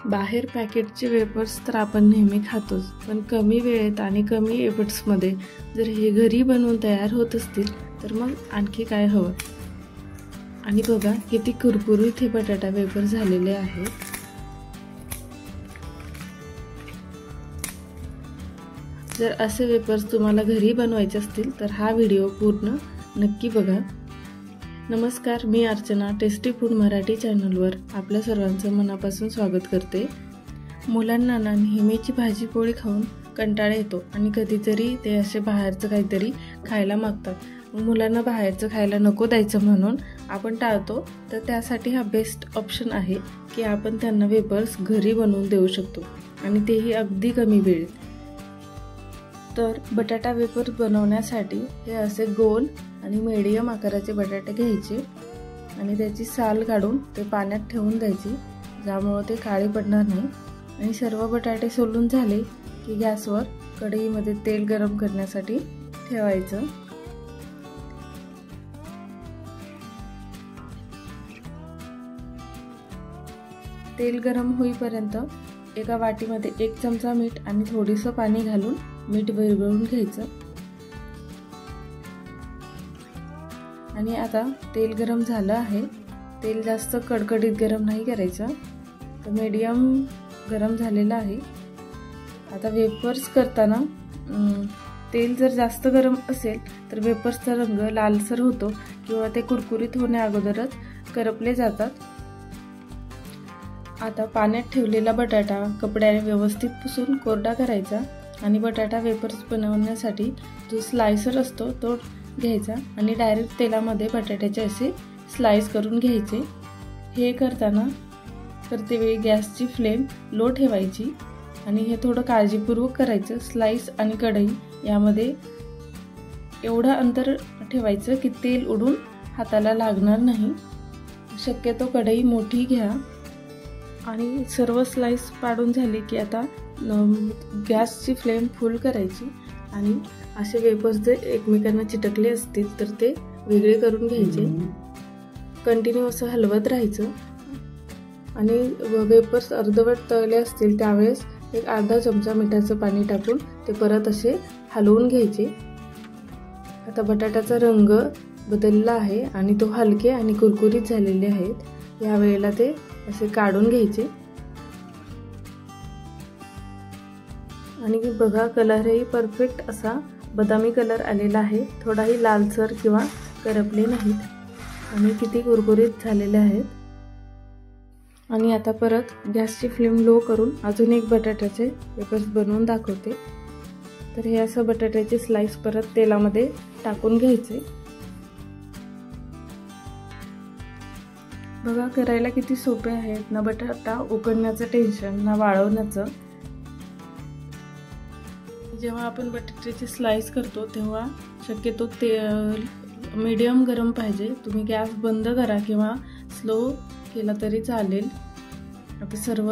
बाहेर पॅकेटचे वेफर्स तर आपण नेहमी खातोच, पण कमी वेळेत आणि कमी एफर्ट्समध्ये जर हे घरी बनवून तयार होत असतील तर मग आणखी काय हवं. आणि बघा किती कुरकुरीत हे बटाटा वेफर झालेले आहेत. जर असे वेफर्स तुम्हाला घरी बनवायचे असतील तर हा व्हिडिओ पूर्ण नक्की बघा. नमस्कार, मी अर्चना टेस्टी फूड मराठी चॅनलवर आपल्या सर्वांचं मनापासून स्वागत करते. मुलांना नेहमीची भाजी पोळी खाऊन कंटाळा येतो आणि कधीतरी ते असे बाहेरचं काहीतरी खायला मागतात. मुलांना बाहेरचं खायला नको द्यायचं म्हणून आपण टाळतो. तर त्यासाठी हा बेस्ट ऑप्शन आहे की आपण त्यांना वेफर्स घरी बनवून देऊ शकतो आणि तेही अगदी कमी वेळेत. तर बटाटा वेफर बनवण्यासाठी हे असे गोल आणि मीडियम आकाराचे बटाटे घ्यायचे आणि त्याची साल काढून ते पाण्यात ठेवून द्यायची, ज्यामुळे ते काळे पडणार नाही. आणि सर्व बटाटे सोलून झाले की गॅसवर कढईमध्ये तेल गरम करण्यासाठी ठेवायचं. तेल गरम होईपर्यंत एका वाटीमध्ये 1 चमचा मीठ आणि थोडीसं पाणी घालून मीठ विरघळून घ्यायचं. आणि आता तेल गरम झालं आहे. तेल जास्त कडकडीत गरम नाही करायचं, तर मीडियम गरम झालेलं आहे. आता वेफर्स करताना तेल जर जास्त गरम असेल तर वेफर्सचा रंग लालसर होतो किंवा ते कुरकुरीत होण्या अगोदरच करपले जातात. आता पाण्यात ठेवलेला बटाटा कपड्याने व्यवस्थित पुसून कोरडा करायचा आणि बटाटा वेफर्स बनवण्यासाठी जो स्लायसर असतो तो घ्यायचा आणि डायरेक्ट तेलामध्ये बटाट्याचे असे स्लाइस करून घ्यायचे. हे करते वेळी गॅसची फ्लेम लो ठेवायची आणि हे थोडं काळजीपूर्वक करायचं. स्लाइस आणि कढई यामध्ये एवढं अंतर ठेवायचं की तेल उडून हाताला लागणार नाही. शक्यतो कढई मोठी घ्या. आणि सर्व स्लाइस पाडून झाली की आता गॅसची फ्लेम फुल करायची आणि असे वेफर्स जे एकमेकांना चिटकले असतील तर ते वेगळे करून घ्यायचे. कंटिन्यू असं हलवत राहायचं आणि वेफर्स अर्धवट तळले असतील त्यावेळेस एक अर्धा चमचा मिठाचं पाणी टाकून ते परत असे हलवून घ्यायचे. आता बटाट्याचा रंग बदलला आहे आणि तो हलके आणि कुरकुरीत झालेले आहेत. या वेळेला ते असे काढून घ्यायचे. आणि बघा कलरही परफेक्ट असा बदामी कलर आलेला आहे. थोडाही लालसर किंवा करपले नाहीत आणि किती कुरकुरीत झालेले आहेत. आणि आता परत गॅसची फ्लेम लो करून अजून एक बटाट्याचे वेफर्स बनवून दाखवते. तर हे असं बटाट्याचे स्लाइस परत तेलामध्ये टाकून घ्यायचे. बघा करायला किती सोपे आहेत ना. बटाटा उकडण्याचं टेन्शन ना वाळवण्याचं. जेव्हा आपण बटाट्याची स्लाइस करतो तेव्हा शक्यतो तेल मीडियम गरम पाहिजे. तुम्ही गॅस बंद करा किंवा स्लो केला तरी चालेल. आता सर्व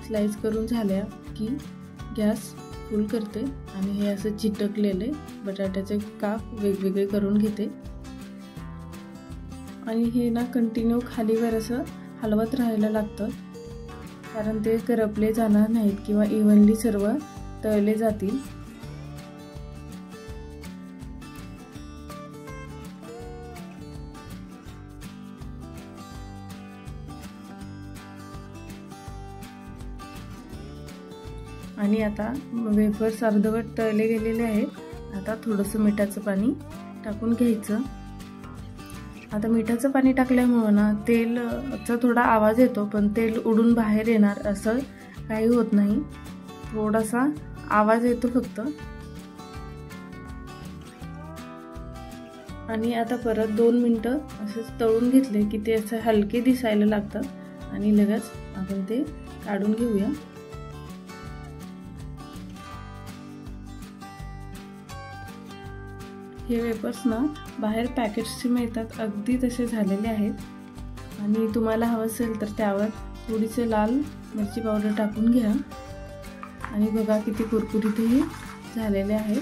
स्लाइस करून झाल्या की गॅस फुल करते आणि हे असं चिटकलेले बटाट्याचे काप वेगवेगळे करून घेते. आणि हे ना कंटिन्यू खालीवर असं हलवत राहायला लागतं, कारण ते करपले जाणार नाहीत किंवा इव्हनली सर्व तळले जातील. आणि आता वेफर्स अर्धवट तळले गेलेले आहेत. आता थोडंसं मिठाचं पाणी टाकून घ्यायचं. आता मिठाचं पाणी टाकल्यामुळे ना तेलचा थोडा आवाज येतो, पण तेल उडून बाहेर येणार असं काही होत नाही. थोडासा आवाज येतो फक्त. आणि आता परत 2 मिनिटं असंच तळून घेतले की ते असं हलके दिसायला लागतं आणि लगेच आपण ते काढून घेऊया. हे वेफर्स ना बाहेर पॅकेट्सचे मिळतात, अगदी तसे झालेले आहेत. आणि तुम्हाला हवं असेल तर त्यावर थोडीसे लाल मिरची पावडर टाकून घ्या. आणि बघा किती कुरकुरीतही झालेले आहेत.